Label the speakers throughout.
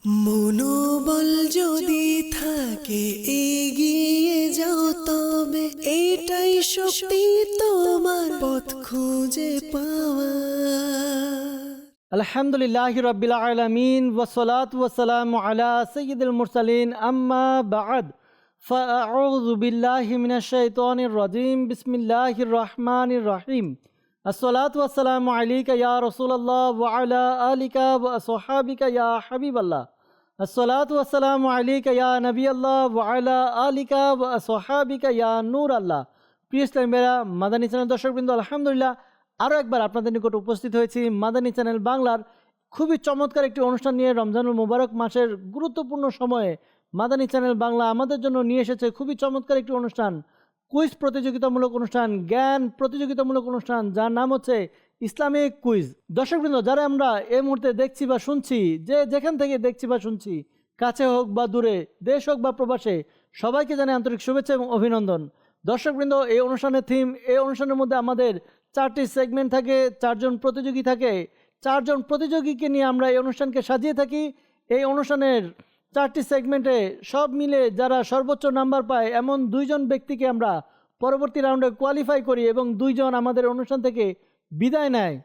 Speaker 1: মনোবল যদি থাকে এগিয়ে যাও তবে এটাই শক্তি তোমার পথ খুঁজে পাওয়া।
Speaker 2: আলহামদুলিল্লাহি রাব্বিল আলামিন ওয়াসসালাতু ওয়াসসালামু আলা সাইয়্যিদিল মুরসালিন আম্মা বা'দ ফাআউযু বিল্লাহি মিনাশ শাইতানির রাজীম বিসমিল্লাহির রহমানির রহিম আসসালাতু ওয়াসসালামু আলাইকা ইয়া রাসূলুল্লাহ ওয়া আলা আলিকা ওয়া আসহাবিকা ইয়া হাবিবাল্লাহ আসসালাতু ওয়াসসালামু আলাইকা ইয়া নবিয়াল্লাহ ওয়া আলা আলিকা ওয়া আসহাবিকা ইয়া নূরাল্লাহ। প্রিয় ইসলামী ভাইরা, মাদানী চ্যানেল দর্শকবৃন্দ, আলহামদুলিল্লাহ আরও একবার আপনাদের নিকট উপস্থিত হয়েছি মাদানী চ্যানেল বাংলার খুবই চমৎকার একটি অনুষ্ঠান নিয়ে। রমজানুল মুবারক মাসের গুরুত্বপূর্ণ সময়ে মাদানী চ্যানেল বাংলা আমাদের জন্য নিয়ে এসেছে খুবই চমৎকার একটি অনুষ্ঠান, কুইজ প্রতিযোগিতামূলক অনুষ্ঠান, জ্ঞান প্রতিযোগিতামূলক অনুষ্ঠান, যার নাম হচ্ছে ইসলামিক কুইজ। দর্শকবৃন্দ, যারা আমরা এই মুহূর্তে দেখছি বা শুনছি, যে যেখান থেকে দেখছি বা শুনছি, কাছে হোক বা দূরে, দেশ হোক বা প্রবাসে, সবাইকে জানাই আন্তরিক শুভেচ্ছা এবং অভিনন্দন। দর্শকবৃন্দ, এই অনুষ্ঠানের থিম, এই অনুষ্ঠানের মধ্যে আমাদের 4টি সেগমেন্ট থাকে, 4জন প্রতিযোগী থাকে। 4জন প্রতিযোগীকে নিয়ে আমরা এই অনুষ্ঠানকে সাজিয়ে থাকি। এই অনুষ্ঠানের 4টি সেগমেন্টে সব মিলে যারা সর্বোচ্চ নাম্বার পায় এমন 2জন ব্যক্তিকে আমরা পরবর্তী রাউন্ডে কোয়ালিফাই করি এবং 2জন আমাদের অনুষ্ঠান থেকে বিদায় নেয়।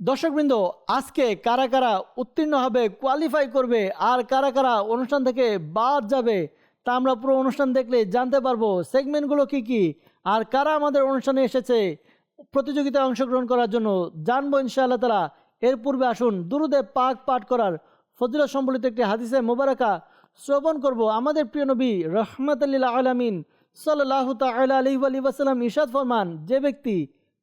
Speaker 2: দর্শকবৃন্দ, আজকে কারা কারা উত্তীর্ণ হবে, কোয়ালিফাই করবে, আর কারা কারা অনুষ্ঠান থেকে বাদ যাবে, তা আমরা পুরো অনুষ্ঠান দেখলে জানতে পারবো। সেগমেন্টগুলো কি কি আর কারা আমাদের অনুষ্ঠানে এসেছে প্রতিযোগিতায় অংশগ্রহণ করার জন্য জানবো ইনশাআল্লাহ তাআলা। এর পূর্বে আসুন দুরুদে পাক পাঠ করার ফজিলত সম্বলিত একটি হাদিসে মোবারকা শ্রবণ করব। আমাদের প্রিয় নবী রাহমাতুল লিল আলামিন সাল্লাল্লাহু তাআলা আলাইহি ওয়া সাল্লাম ইরশাদ ফরমান, যে ব্যক্তি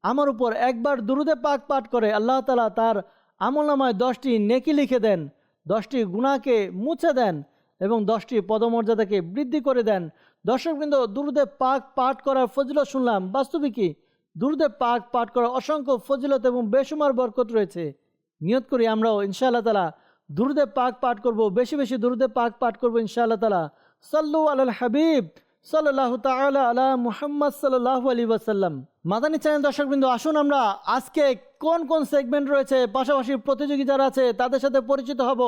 Speaker 2: আমার উপর একবার দুরুদে পাক পাঠ করে আল্লাহ তাআলা তার আমলনামায় 10টি নেকি লিখে দেন, 10টি গুনাহকে মুছে দেন এবং 10টি পদমর্যাদাকে বৃদ্ধি করে দেন। দর্শকবৃন্দ, দুরুদে পাক পাঠ করার ফজিলত শুনলাম, বাস্তবিক কি দুরুদে পাক পাঠ করার অসংখ্য ফজিলত এবং বেশুমার বরকত রয়েছে। নিয়ত করি আমরাও ইনশাআল্লাহ তাআলা দুরুদে পাক পাঠ করব, বেশি বেশি দুরুদে পাক পাঠ করব ইনশাআল্লাহ তাআলা। সাল্লু আলাল হাবিব সাল্লাল্লাহু তাআলা আলা মুহাম্মদ সাল্লাল্লাহু আলাইহি ওয়াসাল্লাম। মাদানী চ্যানেল দর্শকবৃন্দ, আসুন আমরা আজকে কোন কোন সেগমেন্ট রয়েছে, পাশাপাশি প্রতিযোগী যারা আছে তাদের সাথে পরিচিত হব,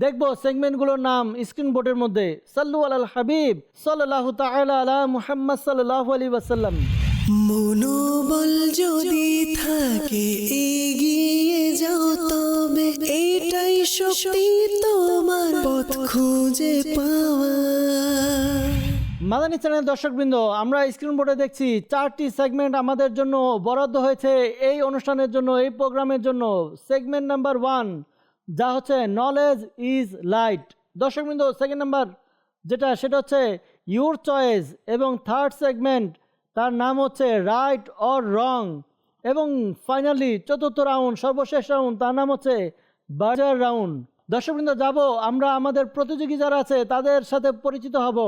Speaker 2: দেখব সেগমেন্টগুলোর নাম স্ক্রিন বোর্ডের মধ্যে। সাল্লু আলাল হাবিব সাল্লাল্লাহু তাআলা আলা মুহাম্মদ সাল্লাল্লাহু আলাইহি ওয়াসাল্লাম।
Speaker 1: মনোবল যদি থাকে এগিয়ে যাও তবে এটাই শক্তি তোমার পথ খুঁজে পাওয়া।
Speaker 2: মাদানী চ্যানেল দর্শকবৃন্দ, আমরা স্ক্রিন বোর্ডে দেখছি 4টি সেগমেন্ট আমাদের জন্য বরাদ্দ হয়েছে এই অনুষ্ঠানের জন্য, এই প্রোগ্রামের জন্য। সেগমেন্ট নাম্বার 1 যা হচ্ছে নলেজ ইজ লাইট। দর্শকবৃন্দ, সেকেন্ড নাম্বার সেটা হচ্ছে ইউর চয়েস, এবং থার্ড সেগমেন্ট তার নাম হচ্ছে রাইট অর রং, এবং ফাইনালি চতুর্থ রাউন্ড, সর্বশেষ রাউন্ড, তার নাম হচ্ছে বাজার রাউন্ড। দর্শকবৃন্দ, যাব আমরা আমাদের প্রতিযোগী যারা আছে তাদের সাথে পরিচিত হব।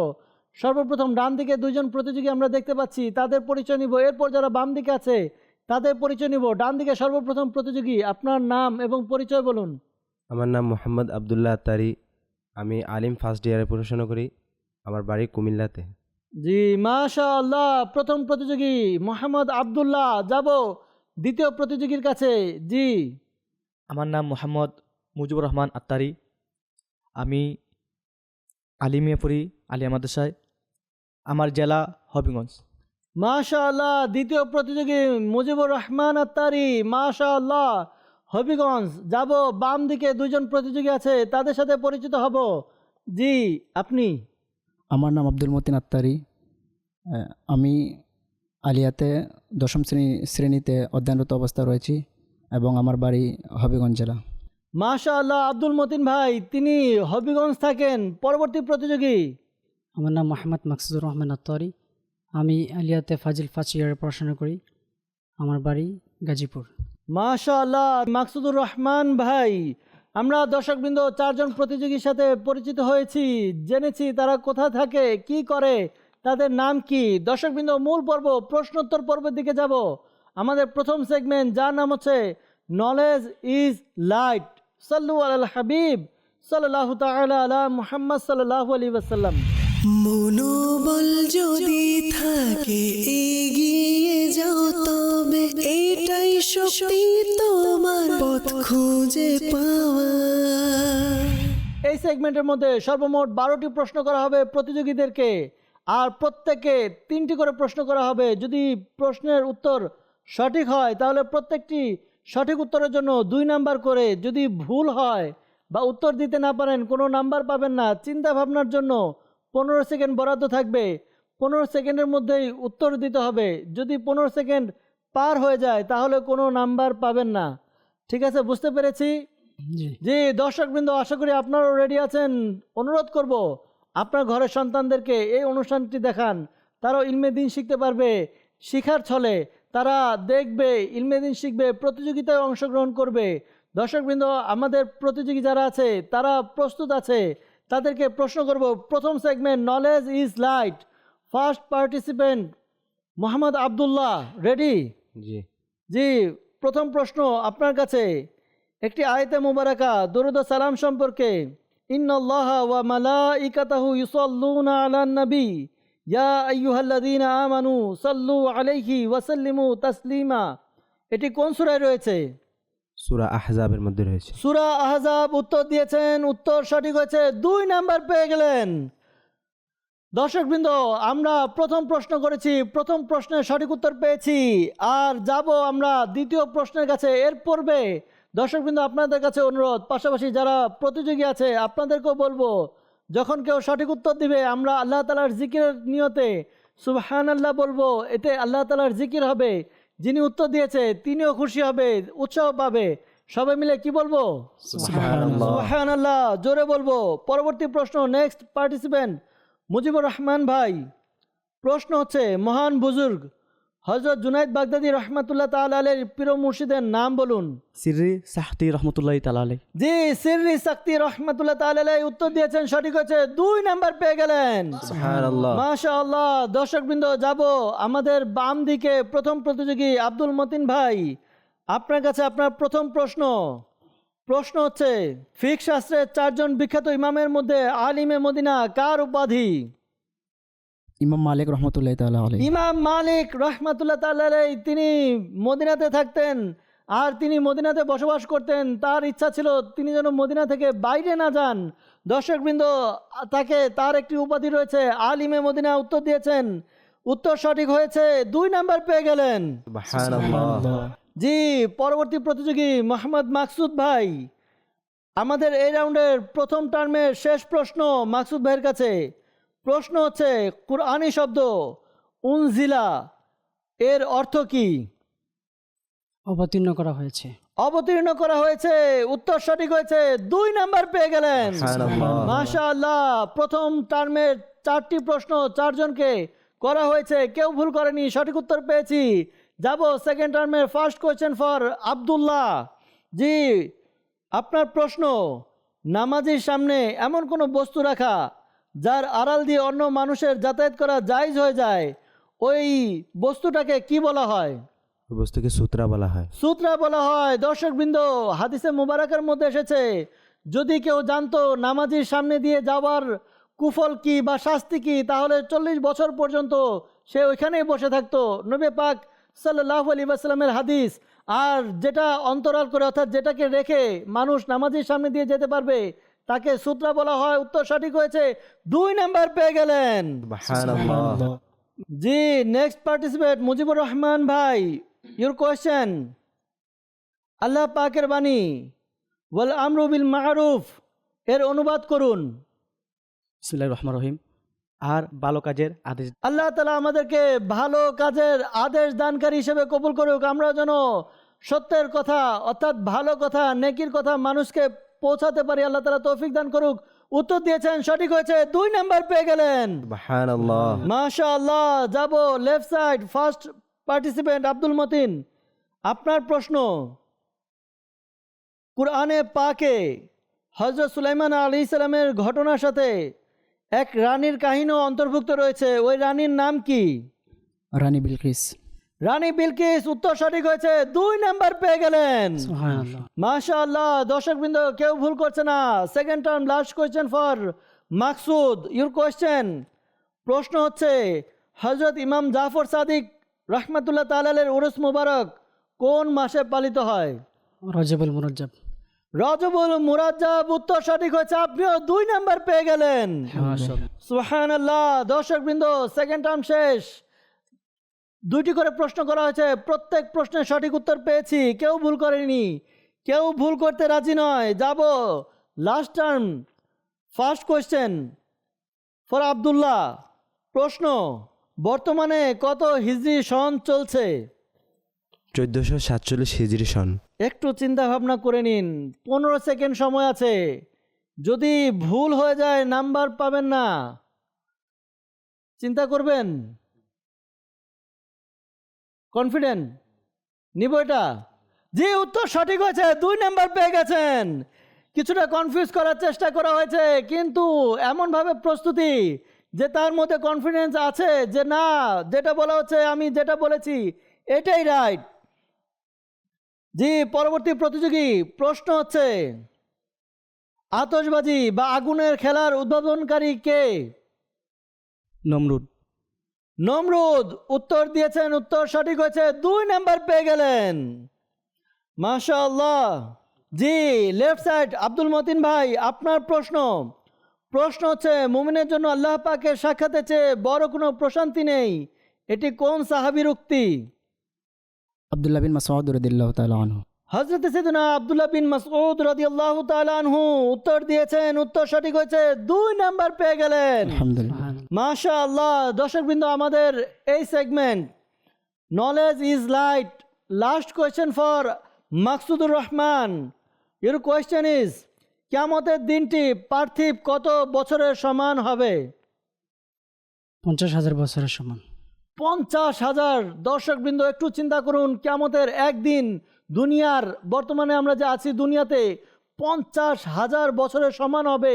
Speaker 2: সর্বপ্রথম ডান দিকে 2জন প্রতিযোগী আমরা দেখতে পাচ্ছি, তাদের পরিচয় নিব। এরপর যারা বাম দিকে আছে তাদের পরিচয় নিব। ডান দিকে সর্বপ্রথম প্রতিযোগী, আপনার নাম এবং পরিচয় বলুন।
Speaker 3: আমার নাম মোহাম্মদ আবদুল্লাহ আত্তারি, আমি আলিম ফার্স্ট ইয়ারে পড়াশোনা করি, আমার বাড়ি কুমিল্লাতে।
Speaker 2: জি মাশাআল্লাহ, প্রথম প্রতিযোগী মোহাম্মদ আবদুল্লাহ। যাব দ্বিতীয় প্রতিযোগীর কাছে। জি,
Speaker 4: আমার নাম মোহাম্মদ মুজিবুর রহমান আত্তারি, আমি আলিমিয়া পড়ি আলিয়া মাদ্রাসায়, আমার জেলা হবিগঞ্জ।
Speaker 2: মাশাআল্লাহ, দ্বিতীয় প্রতিযোগী মুজিবুর রহমান আত্তারি, মাশাআল্লাহ, হবিগঞ্জ। যাব বাম দিকে 2জন প্রতিযোগী আছে, তাদের সাথে পরিচিত হব। জি, আপনি?
Speaker 5: আমার নাম আব্দুল মতিন আত্তারি, আমি আলিয়াতে 10ম শ্রেণীতে অধ্যয়নরত অবস্থা রয়েছি এবং আমার বাড়ি হবিগঞ্জ জেলা।
Speaker 2: মাশাআল্লাহ, আব্দুল মতিন ভাই তিনি হবিগঞ্জ থাকেন। পরবর্তী প্রতিযোগী?
Speaker 6: আমার নাম মোহাম্মদ মাকসুদুর রহমান আত্তারি, আমি আলিয়াতে ফাজিল ফার্স্ট ইয়ারে পড়াশোনা করি, আমার বাড়ি গাজীপুর।
Speaker 2: মাশাআল্লাহ, মাকসুদুর রহমান ভাই। আমরা দর্শকবৃন্দ 4জন প্রতিযোগীর সাথে পরিচিত হয়েছি, জেনেছি তারা কোথায় থাকে, কি করে, তাদের নাম কি। দর্শকবৃন্দ, মূল পর্ব প্রশ্নোত্তর পর্বের দিকে যাব। আমাদের প্রথম সেগমেন্ট, যার নাম হচ্ছে নলেজ ইজ লাইট। সাল্লু আলাল হাবিব সাল্লাল্লাহু তাআলা আলা মুহাম্মদ সাল্লাল্লাহু আলাইহি ওয়াসাল্লাম।
Speaker 1: মনোবল যদি থাকে এগিয়ে যাও তবে এটাই শক্তি তোমার পথ খুঁজে পাওয়া।
Speaker 2: এই সেগমেন্টের মধ্যে সর্বমোট 12টি প্রশ্ন করা হবে প্রতিযোগীদেরকে, আর প্রত্যেকে 3টি করে প্রশ্ন করা হবে। যদি প্রশ্নের উত্তর সঠিক হয় তাহলে প্রত্যেকটি সঠিক উত্তরের জন্য 2 নাম্বার করে, যদি ভুল হয় বা উত্তর দিতে না পারেন কোনো নাম্বার পাবেন না। চিন্তা ভাবনার জন্য 15 সেকেন্ড বরাদ্দ থাকবে, 15 সেকেন্ডের মধ্যেই উত্তর দিতে হবে। যদি 15 সেকেন্ড পার হয়ে যায় তাহলে কোনো নাম্বার পাবেন না। ঠিক আছে, বুঝতে পেরেছি?
Speaker 6: জি
Speaker 2: জি দর্শকবৃন্দ, আশা করি আপনারাও রেডি আছেন। অনুরোধ করব আপনার ঘরের সন্তানদেরকে এই অনুষ্ঠানটি দেখান, তারাও ইলমে দিন শিখতে পারবে। শিখার ছলে তারা দেখবে, ইলমে দিন শিখবে, প্রতিযোগিতায় অংশগ্রহণ করবে। দর্শকবৃন্দ, আমাদের প্রতিযোগী যারা আছে তারা প্রস্তুত আছে, তাদেরকে প্রশ্ন করব। প্রথম segment knowledge is light. First participant Mohammad Abdullah, ready?
Speaker 3: জি।
Speaker 2: জি, প্রথম প্রশ্ন আপনার কাছে একটি আয়াতে মুবারাকা দরুদ ও সালাম সম্পর্কে। ইন্নাল্লাহা ওয়া মালাইকাতাহু ইউসাল্লুনা আলান নবী ইয়া আইয়ুহাল্লাযীনা আমানু সাল্লু আলাইহি ওয়া সাল্লিমু তাসলিমা। এটি কোন সূরায় রয়েছে?
Speaker 3: সূরা আহজাবের মধ্যে রয়েছে।
Speaker 2: সূরা আহজাব। উত্তর দিয়েছেন, উত্তর সঠিক হয়েছে, 2 নাম্বার পেয়ে গেলেন। দর্শকবৃন্দ, আমরা প্রথম প্রশ্ন করেছি, প্রথম প্রশ্নের সঠিক উত্তর পেয়েছি, আর যাব আমরা দ্বিতীয় প্রশ্নের কাছে। এর পূর্বে দর্শকবৃন্দ আপনাদের কাছে অনুরোধ, পাশাপাশি যারা প্রতিযোগী আছে আপনাদেরকেও বলবো, যখন কেউ সঠিক উত্তর দিবে আমরা আল্লাহ তাআলার জিকিরের নিয়তে সুবহানাল্লাহ বলবো, এতে আল্লাহ তাআলার জিকির হবে। যিনি উত্তর দিয়েছে তিনিও খুশি হবে, উৎসাহ পাবে। সবাই মিলে কি বলবো? সুবহানাল্লাহ জোরে বলবো। পরবর্তী প্রশ্ন, নেক্সট পার্টিসিপেন্ট মুজিবুর রহমান ভাই। প্রশ্ন হচ্ছে, মহান বুজুর্গ হযরত জুনাইদ বাগদাদী রহমাতুল্লাহ তাআলা আলাইহির প্রিয় মুর্শিদের নাম বলুন।
Speaker 4: সিররি সাহতি রহমতুল্লাহি তাআলা আলাইহি।
Speaker 2: জি, সিররি সাকতি রহমাতুল্লাহ তাআলা আলাইহি উত্তর দিয়েছেন, সঠিক হয়েছে, 2 নাম্বার পেয়ে গেলেন।
Speaker 3: সুবহানাল্লাহ।
Speaker 2: মাশাআল্লাহ। দর্শকবৃন্দ, যাব আমাদের বাম দিকে প্রথম প্রতিযোগী আব্দুল মতিন ভাই, আপনার কাছে আপনার প্রথম প্রশ্ন। প্রশ্ন হচ্ছে, ফিকহ শাস্ত্রের 4 জন বিখ্যাত ইমামের মধ্যে আলিমে মদিনা কার উপাধি?
Speaker 5: ইমাম মালিক রহমতুল্লাহ তাআলা আলাইহি।
Speaker 2: ইমাম মালিক রহমাতুল্লাহ তাআলা আলাইহি, তিনি মদিনাতে থাকতেন আর তিনি মদিনাতে বসবাস করতেন। তার ইচ্ছা ছিল তিনি যেন মদিনা থেকে বাইরে না যান। দর্শকবৃন্দ, তার একটি উপাধি রয়েছে আলিমে মদিনা। উত্তর দিয়েছেন, উত্তর সঠিক হয়েছে, 2 নাম্বার পেয়ে গেলেন।
Speaker 3: সুবহানাল্লাহ।
Speaker 2: জি, পরবর্তী প্রতিযোগী মোহাম্মদ মাকসুদ ভাই, আমাদের এই রাউন্ডের প্রথম টার্মের শেষ প্রশ্ন মাকসুদ ভাইয়ের কাছে। প্রশ্ন হচ্ছে, কুরআনি শব্দ উনজিলা এর অর্থ কি?
Speaker 6: অবতীর্ণ করা হয়েছে।
Speaker 2: অবতীর্ণ করা হয়েছে, উত্তর সঠিক হয়েছে, 2 নাম্বার পেয়ে গেলেন। মাশাআল্লাহ। প্রথম টার্মের 4টি প্রশ্ন 4 জনকে করা হয়েছে, কেউ ভুল করেনি, সঠিক উত্তর পেয়েছি। যাব সেকেন্ড টার্মের ফার্স্ট কোয়েশ্চেন ফর আব্দুল্লাহ। জি, আপনার প্রশ্ন, নামাজের সামনে এমন কোনো বস্তু রাখা যার আড়াল দিয়ে অন্য মানুষের যাতায়াত করা জায়েজ হয়ে যায়, ওই বস্তুটাকে কি বলা হয়?
Speaker 3: ওই বস্তুকে সূত্রা বলা হয়।
Speaker 2: সূত্রা বলা হয়। দর্শকবৃন্দ, হাদিসে মুবারাকের মধ্যে এসেছে, যদি কেউ জানতো নামাজির সামনে দিয়ে যাওয়ার কুফল কি বা শাস্তি কি, তাহলে 40 বছর পর্যন্ত সে ওইখানেই বসে থাকতো। নবী পাক সাল্লাল্লাহু আলাইহি ওয়াসাল্লামের হাদিস। আর যেটা অন্তরাল করে, অর্থাৎ যেটাকে রেখে মানুষ নামাজির সামনে দিয়ে যেতে পারবে, তাকে সূত্রা বলা হয়। উত্তর সঠিক হয়েছে, 2 নাম্বার পেয়ে গেলেন।
Speaker 3: সুবহানাল্লাহ।
Speaker 2: জি, নেক্সট পার্টিসিপেন্ট মুজিবুর রহমান ভাই, ইউর কোয়েশ্চেন। আল্লাহ পাকের বাণী ওয়াল আমরু বিল মারুফ এর অনুবাদ করুন।
Speaker 4: বিসমিল্লাহির রহমানির রহিম। আর ভালো কাজের আদেশ।
Speaker 2: আল্লাহ তাআলা আমাদেরকে ভালো কাজের আদেশ দানকারী হিসেবে কবুল করুক। আমরা যেন সত্যের কথা, অর্থাৎ ভালো কথা, নেকির কথা মানুষকে পৌঁছাতে পারি। আল্লাহ তাআলা তৌফিক দান করুক। উত্তর দিয়েছেন, সঠিক হয়েছে, 2 নাম্বার পেয়ে গেলেন।
Speaker 3: সুবহানাল্লাহ।
Speaker 2: মাশাআল্লাহ। যাব left side, first participant Abdul Matin, আপনার প্রশ্ন। কুরআনে পাকে হযরত সুলাইমান আলাইহিস সালামের ঘটনার সাথে এক রানীর কাহিনীও অন্তর্ভুক্ত রয়েছে, ওই রানীর নাম কি?
Speaker 5: রানী বিলকিস।
Speaker 2: রানী বিলকিস। উত্তর সঠিক হয়েছে, 2 নাম্বার পেয়ে গেলেন।
Speaker 6: সুবহানাল্লাহ।
Speaker 2: মাশাআল্লাহ। দর্শকবৃন্দ, কেউ ভুল করছে না। Second term last question for Maksud, your question. প্রশ্ন হচ্ছে, হযরত ইমাম জাফর সাদিক রহমাতুল্লাহ তাআলা আলাইহির উরুস মুবারক কোন মাসে পালিত হয়?
Speaker 6: রজবুল মুরজ্জব।
Speaker 2: রজবুল মুরাজ্জাব, উত্তর সঠিক হয়েছে, আপনিও 2 নাম্বার পেয়ে গেলেন। সুবহানাল্লাহ। দর্শকবৃন্দ, সেকেন্ড টার্ম শেষ, 2টি করে প্রশ্ন করা হয়েছে, প্রত্যেক প্রশ্নের সঠিক উত্তর পেয়েছি, কেউ ভুল করেনি, কেউ ভুল করতে রাজি নয়। যাব last term, first question for Abdullah. প্রশ্ন, বর্তমানে কত হিজরি সন চলছে?
Speaker 3: 1447 হিজরি সন।
Speaker 2: একটু চিন্তা ভাবনা করে নিন, 15 সেকেন্ড সময় আছে, যদি ভুল হয়ে যায় নাম্বার পাবেন না, চিন্তা করবেন। কনফিডেন্ট নিব এটা? জি, উত্তর সঠিক হয়েছে, 2 নাম্বার পেয়ে গেছেন। কিছুটা কনফিউজ করার চেষ্টা করা হয়েছে, কিন্তু এমনভাবে প্রস্তুতি যে তার মধ্যে কনফিডেন্স আছে যে না, যেটা বলা হচ্ছে, আমি যেটা বলেছি এটাই রাইট। জি, পরবর্তী প্রতিযোগী প্রশ্ন হচ্ছে, আতশবাজি বা আগুনের খেলার উদ্ভাবনকারী কে?
Speaker 4: নমরুদ।
Speaker 2: নমরুদ উত্তর দিয়েছেন, উত্তর সঠিক হয়েছে, 2 নাম্বার পেয়ে গেলেন। মাশাআল্লাহ। জি, লেফট সাইড আব্দুল মতিন ভাই, আপনার প্রশ্ন হচ্ছে, মুমিনের জন্য আল্লাহ পাকের সাক্ষাতের চেয়ে বড় কোনো প্রশান্তি নেই, এটি কোন সাহাবীর উক্তি?
Speaker 5: আব্দুল্লাহ বিন মাসউদ রাদিয়াল্লাহু তাআলা আনহু।
Speaker 2: হযরত সাইয়েদনা আব্দুল্লাহ বিন মাসউদ রাদিয়াল্লাহু তাআলা আনহু উত্তর দিয়েছেন, উত্তর সঠিক হয়েছে, 2 নাম্বার পেয়ে গেলেন।
Speaker 5: আলহামদুলিল্লাহ।
Speaker 2: মাশাআল্লাহ। দর্শকবৃন্দ, আমাদের এই segment knowledge is light, last question for Maksudur Rahman. Your question is, কিয়ামতের দিনটি পার্থিব কত বছরের সমান হবে?
Speaker 6: 50,000 বছরের সমান।
Speaker 2: 50,000। দর্শকবৃন্দ, একটু চিন্তা করুন, কিয়ামতের একদিন দুনিয়ার, বর্তমানে আমরা যে আছি দুনিয়াতে, 50,000 বছরের সমান হবে।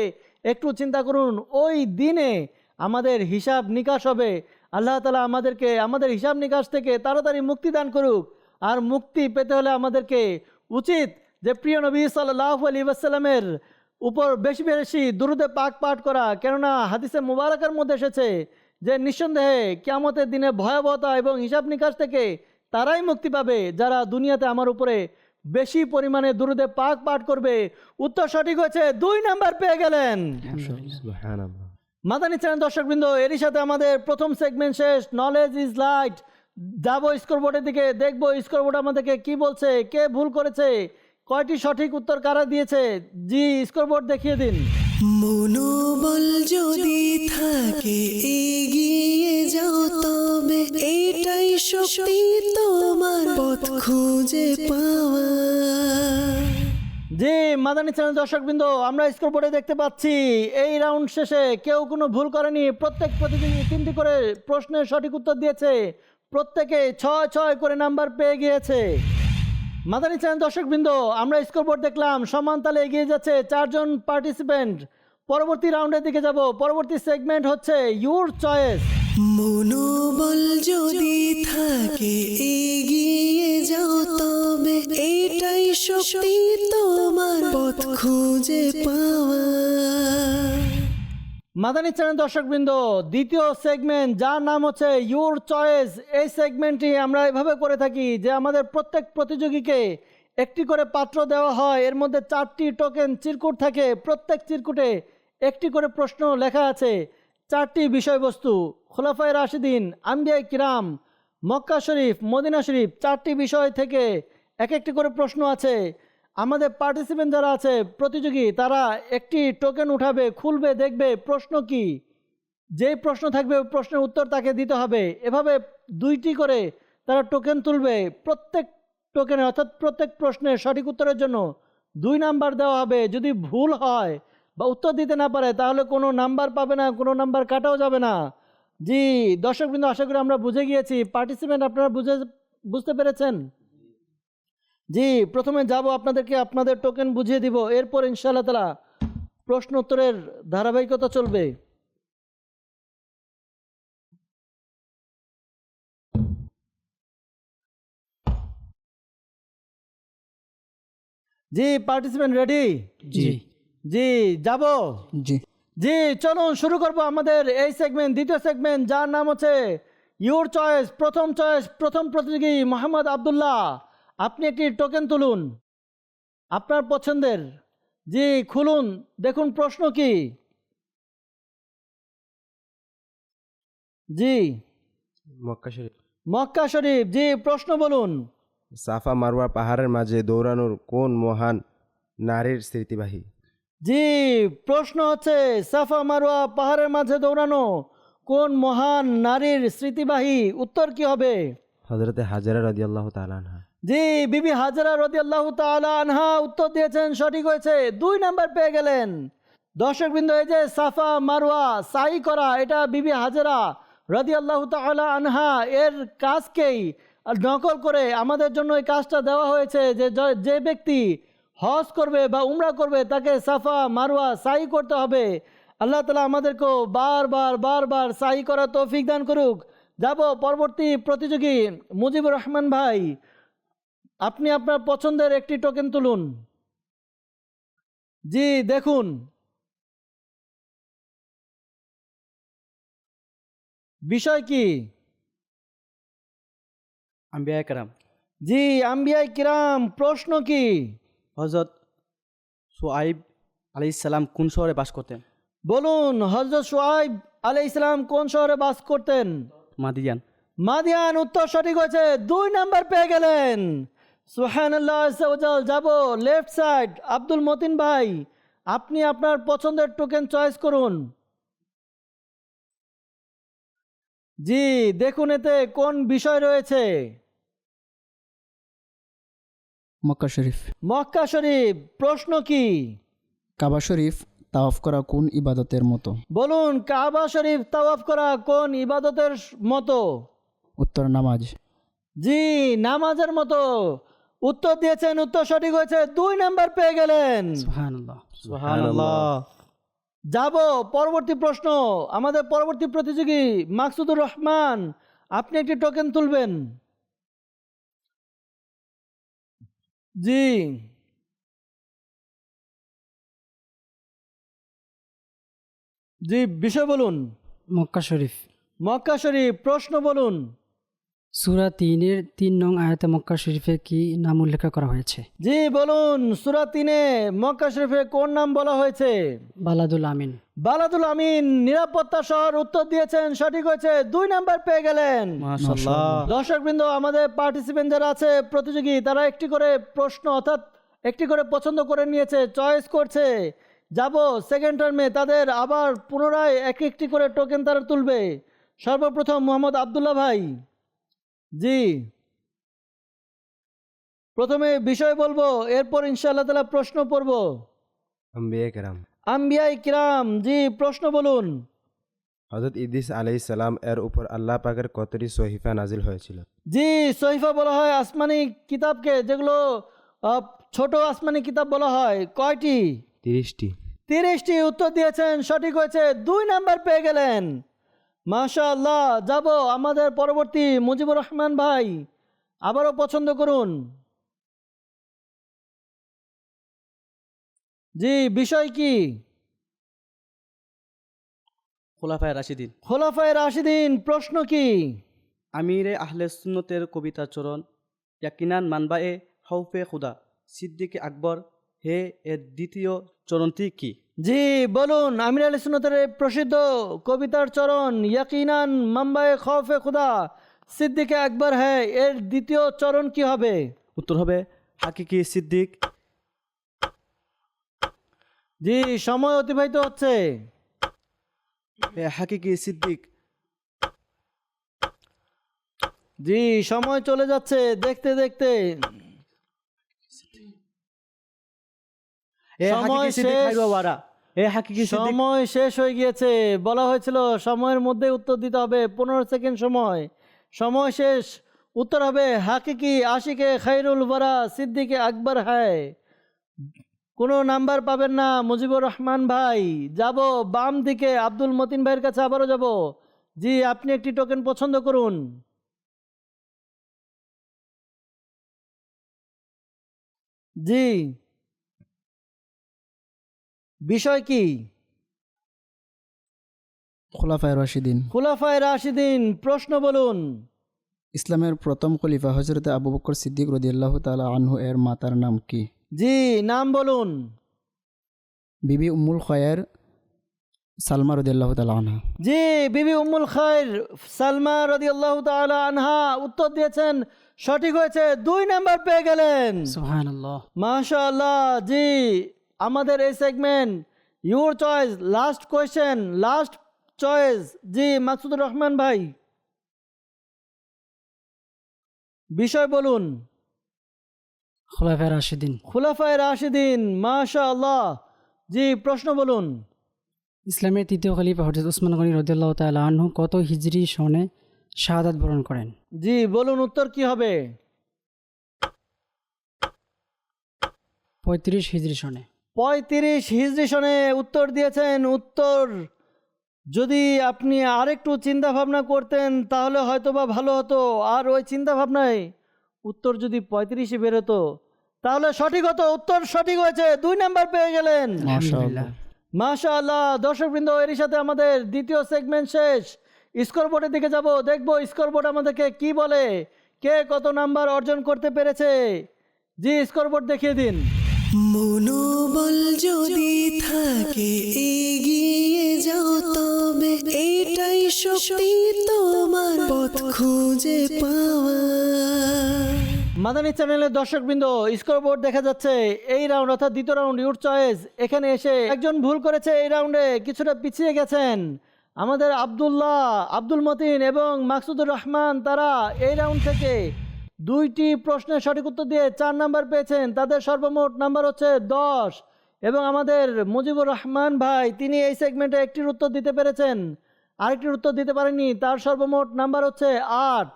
Speaker 2: একটু চিন্তা করুন, ওই দিনে আমাদের হিসাব নিকাশ হবে। আল্লাহ তাআলা আমাদেরকে আমাদের হিসাব নিকাশ থেকে তাড়াতাড়ি মুক্তি দান করুক। আর মুক্তি পেতে হলে আমাদেরকে উচিত যে প্রিয় নবী সাল্লাল্লাহু আলাইহি ওয়াসাল্লামের উপর বেশি বেশি দুরূদে পাক পাঠ করা, কেননা হাদিসে মুবারাকার মধ্যে এসেছে যে নিঃসন্দেহে কিয়ামতের দিনে ভয়াবহতা এবং হিসাব নিকাশ থেকে তারাই মুক্তি পাবে যারা দুনিয়াতে আমার উপরে বেশি পরিমাণে দুরূদে পাক পাঠ করবে। উত্তর সঠিক হয়েছে, 2 নাম্বার পেয়ে গেলেন।
Speaker 3: সুবহানাল্লাহ।
Speaker 2: মাদানী চ্যানেল দর্শকবৃন্দ, এরই সাথে আমাদের প্রথম সেগমেন্ট শেষ, নলেজ ইজ লাইট। যাবো স্কোরবোর্ডের দিকে, দেখবো স্কোরবোর্ড আমাদেরকে কি বলছে, কে ভুল করেছে, কয়টি সঠিক উত্তর কারা দিয়েছে। জি, স্কোরবোর্ড দেখিয়ে দিন।
Speaker 1: মনোবল যদি থাকে এগিয়ে যাও, তবে এটাই শক্তি তোমার পথ খুঁজে পাওয়া।
Speaker 2: জি, মাদানী চ্যানেল দর্শকবৃন্দ, আমরা স্কোরবোর্ডে দেখতে পাচ্ছি এই রাউন্ড শেষে কেউ কোনো ভুল করেনি, প্রত্যেক প্রতিযোগী 3টি করে প্রশ্নের সঠিক উত্তর দিয়েছে, প্রত্যেকে 6 করে নাম্বার পেয়ে গিয়েছে। মাদানী চ্যানেল দর্শকবৃন্দ, আমরা স্কোরবোর্ড দেখলাম, সমান তালে এগিয়ে যাচ্ছে 4 জন পার্টিসিপেন্ট। পরবর্তী রাউন্ডের দিকে যাব। পরবর্তী সেগমেন্ট হচ্ছে ইউর চয়েস।
Speaker 1: মনোবল যদি থাকে এগিয়ে যাও, তবে এটাই শক্তি তোমার পথ খুঁজে পাওয়া।
Speaker 2: মাদানী চ্যানেল দর্শকবৃন্দ, দ্বিতীয় সেগমেন্ট যার নাম হচ্ছে ইউর চয়েস, এই সেগমেন্টটি আমরা এভাবে করে থাকি যে আমাদের প্রত্যেক প্রতিযোগীকে একটি করে পাত্র দেওয়া হয়, এর মধ্যে 4টি টোকেন চিরকুট থাকে, প্রত্যেক চিরকুটে একটি করে প্রশ্ন লেখা আছে, 4টি বিষয়বস্তু, খোলাফায়ে রাশিদিন, আম্বিয়ায়ে কিরাম, মক্কা শরীফ, মদিনা শরীফ, 4টি বিষয় থেকে একটি করে প্রশ্ন আছে। আমাদের পার্টিসিপেন্ট যারা আছে প্রতিযোগী, তারা একটি টোকেন উঠাবে, খুলবে, দেখবে প্রশ্ন কি, যেই প্রশ্ন থাকবে ওই প্রশ্নের উত্তর তাকে দিতে হবে। এভাবে 2টি করে তারা টোকেন তুলবে, প্রত্যেক টোকেনে অর্থাৎ প্রত্যেক প্রশ্নের সঠিক উত্তরের জন্য 2 নাম্বার দেওয়া হবে। যদি ভুল হয় বা উত্তর দিতে না পারে তাহলে কোনো নাম্বার পাবে না, কোনো নাম্বার কাটাও যাবে না। জি দর্শকবৃন্দ, আশা করি আমরা বুঝে গিয়েছি। পার্টিসিপেন্ট আপনারা বুঝতে পেরেছেন? জি, প্রথমে যাব আপনাদেরকে আপনাদের টোকেন বুঝিয়ে দিব, এরপর ইনশাআল্লাহ তাআলা প্রশ্ন উত্তরের ধারাবাহিকতা চলবে। জি, পার্টিসিপেন্ট রেডি?
Speaker 6: জি।
Speaker 2: জি, যাব?
Speaker 5: জি।
Speaker 2: জি, চলুন শুরু করব আমাদের এই সেগমেন্ট, দ্বিতীয় সেগমেন্ট যার নাম হচ্ছে ইউর চয়েস। প্রথম প্রতিযোগী মোহাম্মদ আব্দুল্লাহ, আপনি একটি টোকেন তুলুন। আপনার পছন্দের। জি খুলুন, দেখুন প্রশ্ন কি। জি
Speaker 3: মক্কা শরীফ।
Speaker 2: মক্কা শরীফ, জি প্রশ্ন বলুন।
Speaker 3: সাফা মারওয়া পাহাড়ের মাঝে দৌড়ানোর কোন মহান নারীর স্মৃতিবাহী?
Speaker 2: জি প্রশ্ন হচ্ছে সাফা মারওয়া পাহাড়ের মাঝে দৌড়ানো কোন মহান নারীর স্মৃতিবাহী? উত্তর কি হবে?
Speaker 3: হজরতে হাজারা রাদিয়াল্লাহু তাআলা আনহা।
Speaker 2: জি বিবি হাজরা রাদিয়াল্লাহু তাআলা আনহা উত্তর দিয়েছেন, সঠিক হয়েছে, 2 নাম্বার পেয়ে গেলেন। দর্শকবৃন্দ, এই যে সাফা মারওয়া সাই করা, এটা বিবি হাজরা রাদিয়াল্লাহু তাআলা আনহা এর কাজকেই নকল করে আমাদের জন্য এই কাজটা দেওয়া হয়েছে যে যে ব্যক্তি হজ করবে বা উমরা করবে তাকে সাফা মারওয়া সাই করতে হবে। আল্লাহ তাআলা আমাদেরকেও বারবার সাই করা তৌফিক দান করুক। যাব পরবর্তী প্রতিযোগী মুজিবুর রহমান ভাই, আপনি আপনার পছন্দের একটি টোকেন তুলুন। জি দেখুন, বিষয় কি?
Speaker 4: আম্বিয়া কারাম।
Speaker 2: জি আম্বিয়ায়ে কিরাম, প্রশ্ন কি?
Speaker 4: হজরত শুআইব আলাইহিস সালাম কোন শহরে বাস করতেন?
Speaker 2: বলুন, হযরত শুআইব আলাইহিস সালাম কোন শহরে বাস করতেন?
Speaker 4: মাদিয়ান।
Speaker 2: মাদিয়ান, উত্তর সঠিক হয়েছে, 2 নাম্বার পেয়ে গেলেন। সুবহানাল্লাহ আজ্জা ওয়া জাল। যাব লেফট সাইড, আব্দুল মতিন ভাই, আপনি আপনার পছন্দের টোকেন চয়েস করুন। জি দেখুন এতে কোন বিষয় রয়েছে।
Speaker 5: মক্কা শরীফ।
Speaker 2: মক্কা শরীফ, প্রশ্ন কি?
Speaker 5: কাবা শরীফ তাওয়াফ করা কোন ইবাদতের মতো?
Speaker 2: বলুন, কাবা শরীফ তাওয়াফ করা কোন ইবাদতের মতো?
Speaker 5: উত্তর নামাজ।
Speaker 2: জি নামাজের মতো উত্তর দিয়েছেন, উত্তর সঠিক হয়েছে, 2 নাম্বার পেয়ে গেলেন।
Speaker 6: সুবহানাল্লাহ।
Speaker 2: সুবহানাল্লাহ। যাব পরবর্তী প্রশ্ন, আমাদের পরবর্তী প্রতিযোগী মাকসুদুর রহমান, আপনি একটি টোকেন তুলবেন। জি জি বিষয় বলুন।
Speaker 6: মক্কা শরীফ।
Speaker 2: মক্কা শরীফ, প্রশ্ন বলুন।
Speaker 6: সূরা 3-এর 3 নং আয়াতে মক্কা শরীফের কি নাম উল্লেখ করা হয়েছে?
Speaker 2: জি বলুন, সূরা 3-এ মক্কা শরীফে কোন নাম বলা হয়েছে?
Speaker 6: বালাদুল আমিন।
Speaker 2: বালাদুল আমিন, নিরাপত্তা শহর, উত্তর দিয়েছেন, সঠিক হয়েছে, 2 নাম্বার পেয়ে গেলেন।
Speaker 4: মাশাআল্লাহ।
Speaker 2: দর্শকবৃন্দ, আমাদের পার্টিসিপেন্ট যারা আছে প্রতিযোগী, তারা একটি করে প্রশ্ন অর্থাৎ একটি করে পছন্দ করে নিয়েছে, চয়েস করছে। যাব সেকেন্ড টার্মে তাদের আবার পুনরায় একটি করে টোকেন তারা তুলবে। সর্বপ্রথম মোহাম্মদ আব্দুল্লাহ ভাই। জি প্রথমে বিষয় বলবো, এরপর ইনশাআল্লাহ তাআলা প্রশ্ন পড়ব।
Speaker 3: আম্বিয়া কেরাম।
Speaker 2: আম্বিয়ায়ে কিরাম, জি প্রশ্ন বলুন।
Speaker 3: হজরত ইদ্রিস আলাইহিস সালাম এর উপর আল্লাহ পাকের কতটি সহিফা নাজিল হয়েছিল?
Speaker 2: জি সহিফা বলা হয় আসমানি কিতাবকে, যেগুলো ছোট আসমানি কিতাব বলা হয়। কয়টি?
Speaker 3: 30টি।
Speaker 2: 30টি, উত্তর দিয়েছেন, সঠিক হয়েছে, 2 নাম্বার পেয়ে গেলেন। মাশাআল্লাহ। যাব আমাদের পরবর্তী মুজিবুর রহমান ভাই, আবারও পছন্দ করুন। জি বিষয় কি?
Speaker 4: খোলাফায়ে রাশিদিন।
Speaker 2: খোলাফায়ে রাশিদিন, প্রশ্ন কি?
Speaker 4: আমিরে আহলে সুন্নতের কবিতা চরণ ইয়াকিনান মানবায়ে খৌফে খুদা সিদ্দিকে আকবর হে এর দ্বিতীয় চরণটি কি?
Speaker 2: জি বলুন, আমির আহলে সুন্নতের এই প্রসিদ্ধ কবিতার চরণ ইয়াকিনান মানবায়ে খৌফে খুদা সিদ্দিকে আকবর হ্যাঁ, এর দ্বিতীয় চরণ কি হবে?
Speaker 4: উত্তর হবে হাকিকি সিদ্দিক।
Speaker 2: জি সময় অতিবাহিত হচ্ছে।
Speaker 4: হাকিকি সিদ্দিক।
Speaker 2: জি সময় চলে যাচ্ছে দেখতে দেখতে। সময় শেষ। সময় শেষ হয়ে গিয়েছে। বলা হয়েছিল সময়ের মধ্যে উত্তর দিতে হবে, 15 সেকেন্ড সময়। সময় শেষ। উত্তর হবে হাকিকি আশিকে খায়রুল ওয়ারা সিদ্দিকে আকবর হ্যায়। কোনো নাম্বার পাবেন না মুজিবুর রহমান ভাই। যাব বাম দিকে আব্দুল মতিন ভাইয়ের কাছে আবারও যাব। জি আপনি একটি টোকেন পছন্দ করুন। জি বিষয় কি?
Speaker 5: খোলাফায়ে রাশিদিন।
Speaker 2: খুলাফায়ে রাশিদিন, প্রশ্ন বলুন।
Speaker 5: ইসলামের প্রথম খলিফা হজরত আবু বকর সিদ্দিক রাদিয়াল্লাহু তাআলা আনহু এর মাতার নাম কি?
Speaker 2: জি, নাম বলুন।
Speaker 5: বিবি উম্মুল খয়ের সালমা রদিয়াল্লাহু তাআলা আনহা।
Speaker 2: জি, বিবি উম্মুল খায়র সালমা রাদিয়াল্লাহু তাআলা আনহা উত্তর দিয়েছেন, সঠিক হয়েছে, 2 নাম্বার পেয়ে গেলেন।
Speaker 6: সুবহানাল্লাহ।
Speaker 2: মাশাআল্লাহ। জি, আমাদের এই segment your choice, last question, last choice. জি, মাকসুদুর রহমান ভাই, বিষয় বলুন।
Speaker 6: খোলাফায়ে রাশিদিন।
Speaker 2: খুলাফায়ে রাশিদিন, মাশাআল্লাহ। জি, প্রশ্ন বলুন।
Speaker 6: ইসলামের তৃতীয় খলিফা হযরত উসমান গনি রাদিয়াল্লাহু তাআলা আনহু কত হিজরি সনে শাহাদাত বরণ করেন?
Speaker 2: জি, বলুন উত্তর কি হবে?
Speaker 6: 35 হিজরি সনে।
Speaker 2: 35 হিজরি সনে উত্তর দিয়েছেন। উত্তর যদি আপনি আরেকটু চিন্তা ভাবনা করতেন তাহলে হয়তোবা ভালো হতো। আর ওই চিন্তা ভাবনায় উত্তর যদি 35 বেরোতো তাহলে সঠিক হতো। উত্তর সঠিক হয়েছে, 2 নাম্বার পেয়ে গেলেন।
Speaker 6: আলহামদুলিল্লাহ।
Speaker 2: মাশাআল্লাহ। দর্শকবৃন্দ, এরই সাথে আমাদের দ্বিতীয় সেগমেন্ট শেষ। স্কোরবোর্ডের দিকে যাব, দেখবো স্কোরবোর্ড আমাদেরকে কি বলে, কে কত নাম্বার অর্জন করতে পেরেছে। জি, স্কোরবোর্ড দেখিয়ে দিন।
Speaker 1: মনোবল যদি থাকে এগিয়ে যাও তবে এটাই শক্তি তোমার পথ খুঁজে পাওয়া।
Speaker 2: মাদানী চ্যানেলের দর্শকবৃন্দ, স্কোরবোর্ড দেখা যাচ্ছে। এই রাউন্ড অর্থাৎ দ্বিতীয় রাউন্ড ইউর চয়েস, এখানে এসে একজন ভুল করেছে, এই রাউন্ডে কিছুটা পিছিয়ে গেছেন। আমাদের আব্দুল্লাহ, আব্দুল মতিন এবং মাকসুদুর রহমান, তারা এই রাউন্ড থেকে 2টি প্রশ্নের সঠিক উত্তর দিয়ে 4 নাম্বার পেয়েছেন। তাদের সর্বমোট নাম্বার হচ্ছে 10। এবং আমাদের মুজিবুর রহমান ভাই, তিনি এই সেগমেন্টে একটির উত্তর দিতে পেরেছেন, আরেকটির উত্তর দিতে পারেননি। তার সর্বমোট নাম্বার হচ্ছে 8।